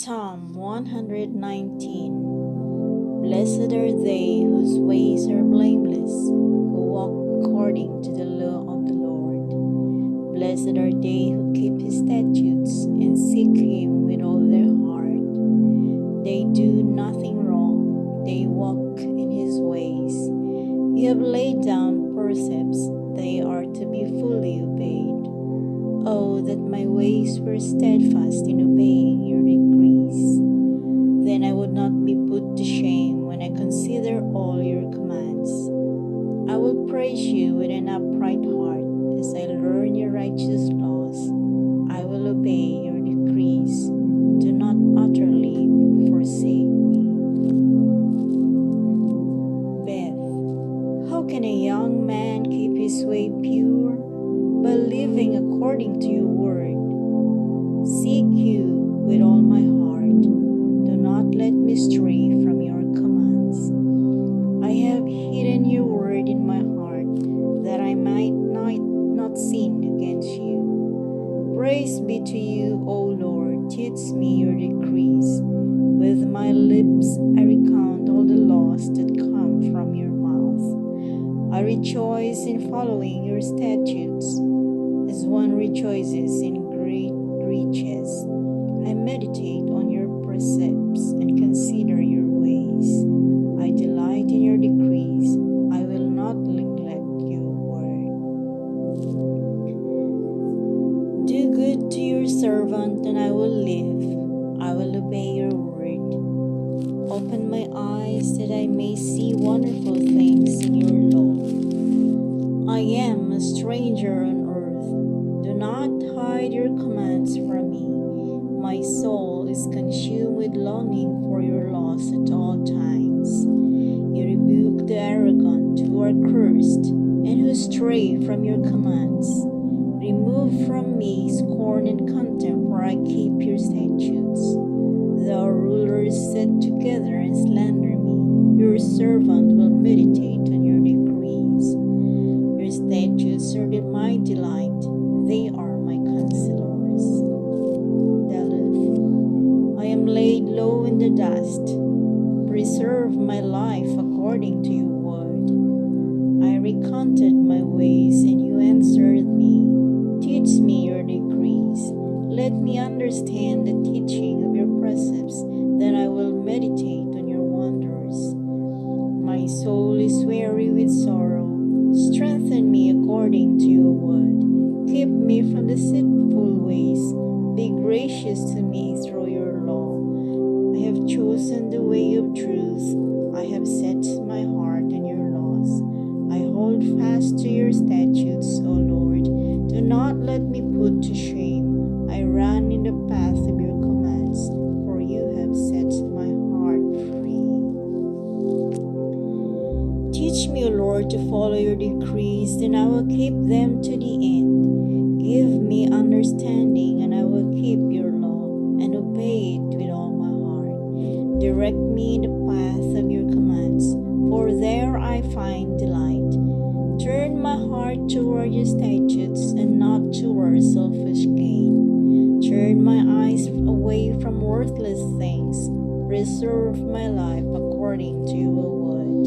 Psalm 119. Blessed are they whose ways are blameless, who walk according to the law of the Lord. Blessed are they who keep his statutes and seek him with all their heart. They do nothing wrong, they walk in his ways. You have laid down precepts, they are to be fully obeyed. Oh, that my ways were steadfast in obeying your decrees. Then I would not be put to shame when I consider all your commands. I will praise you with an upright heart as I learn your righteous laws. I will obey your decrees. Do not utterly forsake me. Beth, how can a young man keep his way pure? By living according to your word. Seek you with all my heart. Do not let me stray from your commands. I have hidden your word in my heart, that I might not sin against you. Praise be to you, O Lord. Teach me your decrees. With my lips I recount all the laws that come from your mouth. I rejoice in following your statutes, as one rejoices in great riches. I meditate on your precepts and consider your ways. I delight in your decrees. I will not neglect your word. Do good to your servant, and I will live. I will obey your word. Open my eyes that I may see wonderful things in your law. I am a stranger on earth. Do not hide your commands from me. My soul is consumed with longing for your laws at all times. You rebuke the arrogant who are cursed and who stray from your commands. Remove from me scorn and contempt, for I keep your statutes. Though rulers sit together and slander me, your servant will meditate on your decrees. Your statutes are my delight, they are my counselors. Daluth, I am laid low in the dust. Preserve my life according to your word. I recounted my ways, and you answered me. Teach me your decrees. Let me understand the teaching of your precepts, that I will meditate on your wonders. My soul is weary with sorrow. Strengthen me according to your word. Keep me from deceitful ways. Be gracious to me through your law. I have chosen the way of truth. I have set my heart on your laws. I hold fast to your statutes, O Lord. Do not let me put to shame. I run in the path of your commands, for you have set my heart free. Teach me, O Lord, to follow your decrees, and I will keep them to the end. Give me understanding, and I will keep your law, and obey it with all my heart. Direct me in the path of your commands, for there I find delight. Turn my heart toward your statutes, and not toward selfish gain. Turn my eyes away from worthless things. Preserve my life according to your word.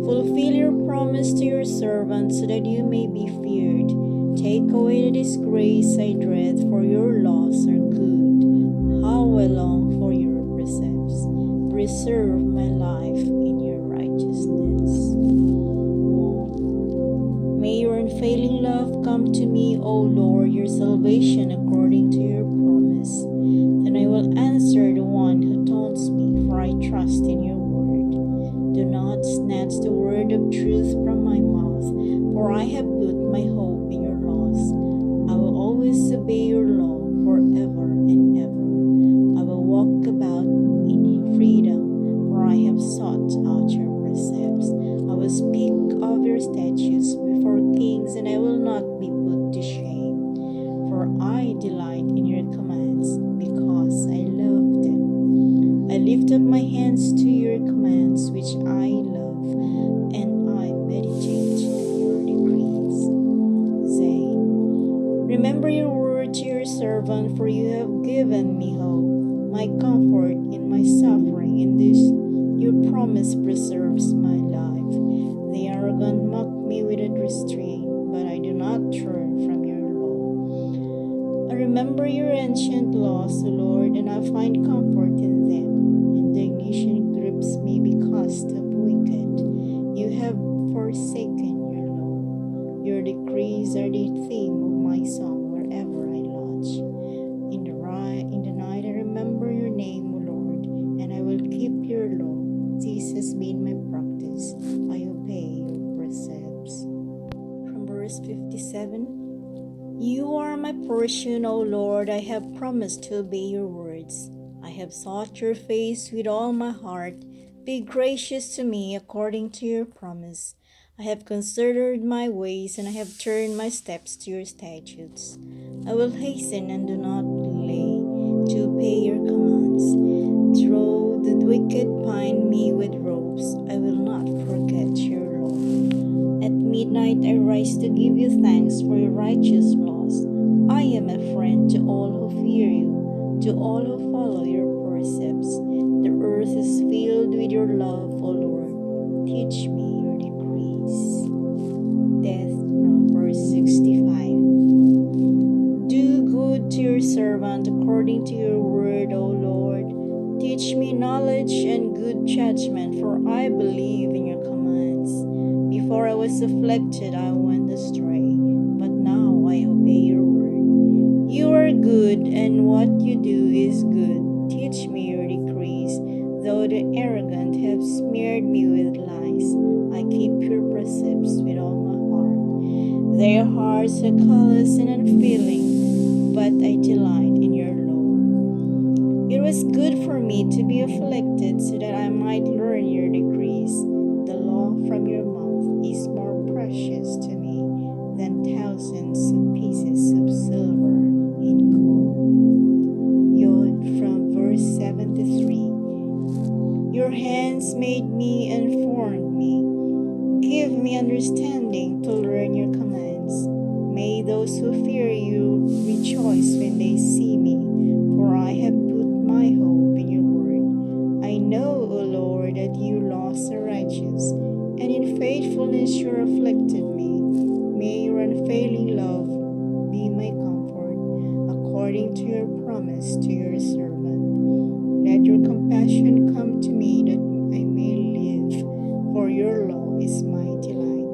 Fulfill your promise to your servant, so that you may be feared. Take away the disgrace I dread, for your laws are good. How I long for your precepts. Preserve my life in your righteousness. May your unfailing love come to me, O Lord, your salvation according to your promise. Then I will answer the one who taunts me, for I trust in your word. Do not snatch the word of truth from my mouth, for I have put my hope in your laws. I will always obey your law forever and ever. I will walk about in freedom, for I have sought out your precepts. I will speak of your statutes before kings, and I will not be put to shame. For I delight in your commands, because I love them. I lift up my hands to your commands, which I love, and I meditate on your decrees. Zain. Remember your word to your servant, for you have given me hope. my comfort in my suffering. In this, your promise preserves my life. The arrogant mock me without restraint, but I do not turn from your law. I remember your ancient laws, O Lord, and I find comfort in them. Indignation grips me because of wicked. You have forsaken your law. Your decrees are the theme of my song wherever I lodge. In the night I remember your name, O Lord, and I will keep your law. This has been my practice. I obey your precepts. From verse 57, You are my portion, O Lord. I have promised to obey your words. I have sought your face with all my heart. Be gracious to me according to your promise. I have considered my ways, and I have turned my steps to your statutes. I will hasten and do not delay to obey your commands. Though the wicked bind me with ropes, I will not forget your law. At midnight I rise to give you thanks for your righteous laws. I am a friend to all who fear you, to all who follow your precepts. The earth is filled with your love, O Lord. Teach me your decrees. Death from verse 65. Do good to your servant according to your word, O Lord. Teach me knowledge and good judgment, for I believe in your commands. Before I was afflicted, I went astray, but now I obey your word. You are good, and what you do is good. Teach me your decrees. Though the arrogant have smeared me with lies, I keep your precepts with all my heart. Their hearts are callous and unfeeling, but I delight in your law. It was good for me to be afflicted, so that I might learn your decrees. The law from your mouth is more precious to me than thousands of pieces of silver in gold. Yod from verse 73. Your hands made me and formed me. Give me understanding to learn your commands. May those who fear you rejoice when they see me, for I have put my hope in your word. I know, O Lord, that your laws are righteous, and in faithfulness you afflicted me. May your unfailing love be my comfort, according to your promise to your servant. Let your compassion come to me, that I may live, for your law is my delight.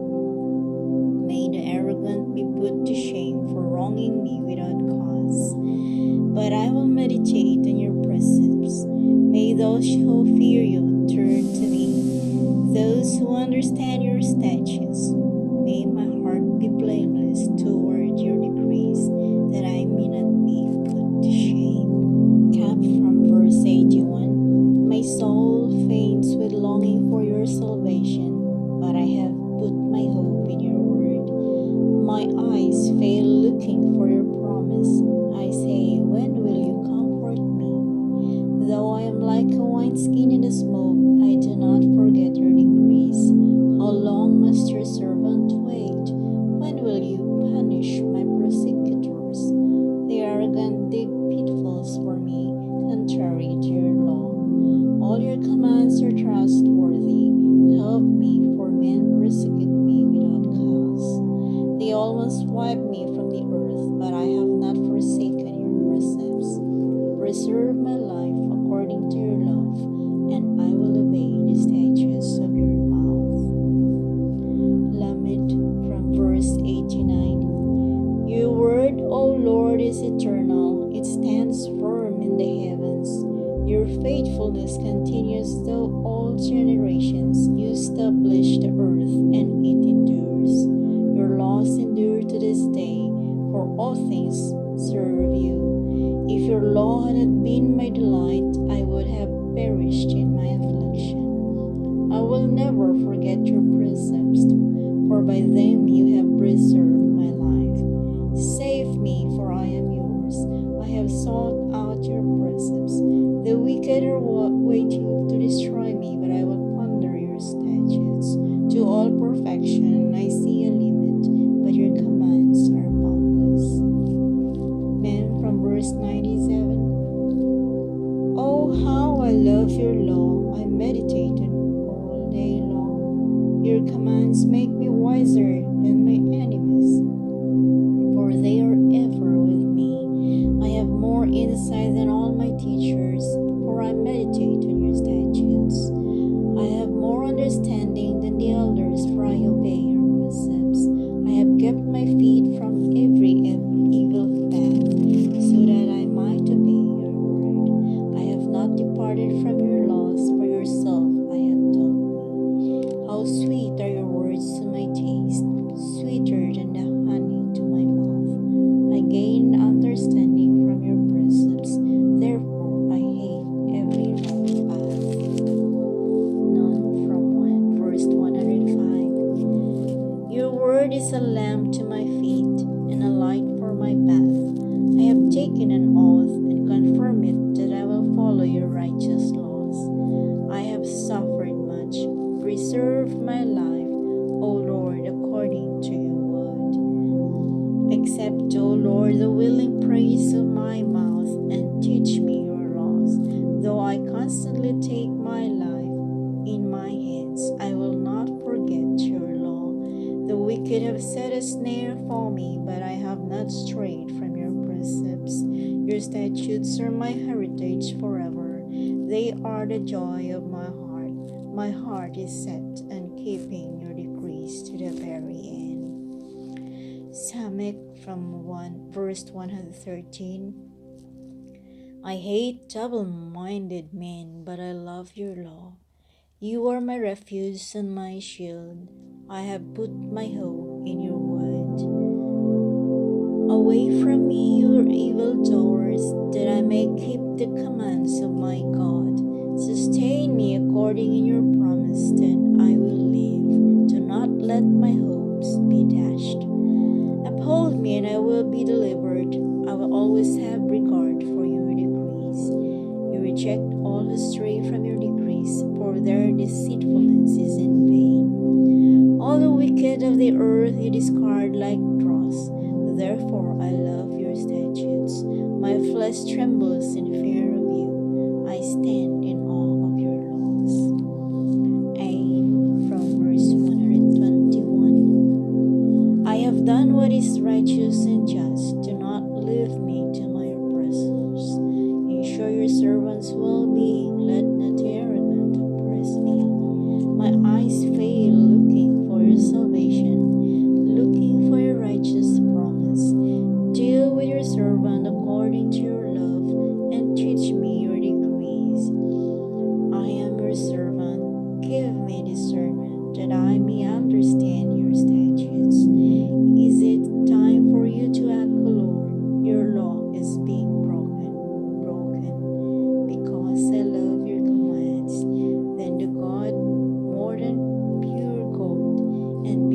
May the arrogant be put to shame for wronging me without cause, but I will meditate on your precepts. May those who fear you turn to me, those who understand your statutes. May my heart be blameless toward your decrees, that I may not be put to shame. Cap from verse 81. My soul faints with longing for your salvation, but I have put my hope in your word. My eyes fail looking for your promise. I say, when will you comfort me? Though I am like a wineskin in the smoke, I do not forget your decrees. How long must your servant wait? When will you punish my persecutors? The arrogant dig pitfalls for me, contrary to your law. All your commands are trustworthy. Help me, for men persecute me without cause. They almost wipe me from the earth, but I have not forsaken your precepts. Preserve my life according to your love, and I will obey the statutes of your mouth. Lamed from verse 89. Your word, O Lord, is eternal. It stands firm in the heavens. Your faithfulness continues through all generations. You establish the earth, and it endures. Your laws endure to this day, for all things serve you. If your law had not been my delight, I would have perished in my affliction. I will never forget your precepts, for by them you have preserved my life. Save me, for I am yours. I have sought out your precepts. The wicked are waiting to destroy me, but I will ponder your statutes. To all perfection I see a limit, but your commands are boundless. Men from verse 97. Your statutes are my heritage forever. They are the joy of my heart. My heart is set on keeping your decrees to the very end. Psalmic from verse 113. I hate double-minded men, but I love your law. You are my refuge and my shield. I have put my hope in your word. Away from me, your evil doers, that I may keep the commands of my God. Sustain me according in your promise, then I will live. Do not let my hopes be dashed. Uphold me, and I will be delivered. I will always have regard for your decrees. You reject all who stray from your decrees, for their deceitfulness is in vain. All the wicked of the earth you discard like dross. Therefore I love your statutes. My flesh trembles in fear of you. I stand in awe of your laws. And from verse 121. I have done what is righteous and just. Do not leave me to my oppressors. Ensure your servant's well-being. Let not the arrogant oppress me. My eyes fail looking for your salvation, looking for your righteous promise. Deal with your servant according to your love, and teach me your decrees. I am your servant. Give me discernment, that I may understand your statutes. Is it time for you to act, O Lord? Your law is being broken. Because I love your commands, then the God more than pure gold, and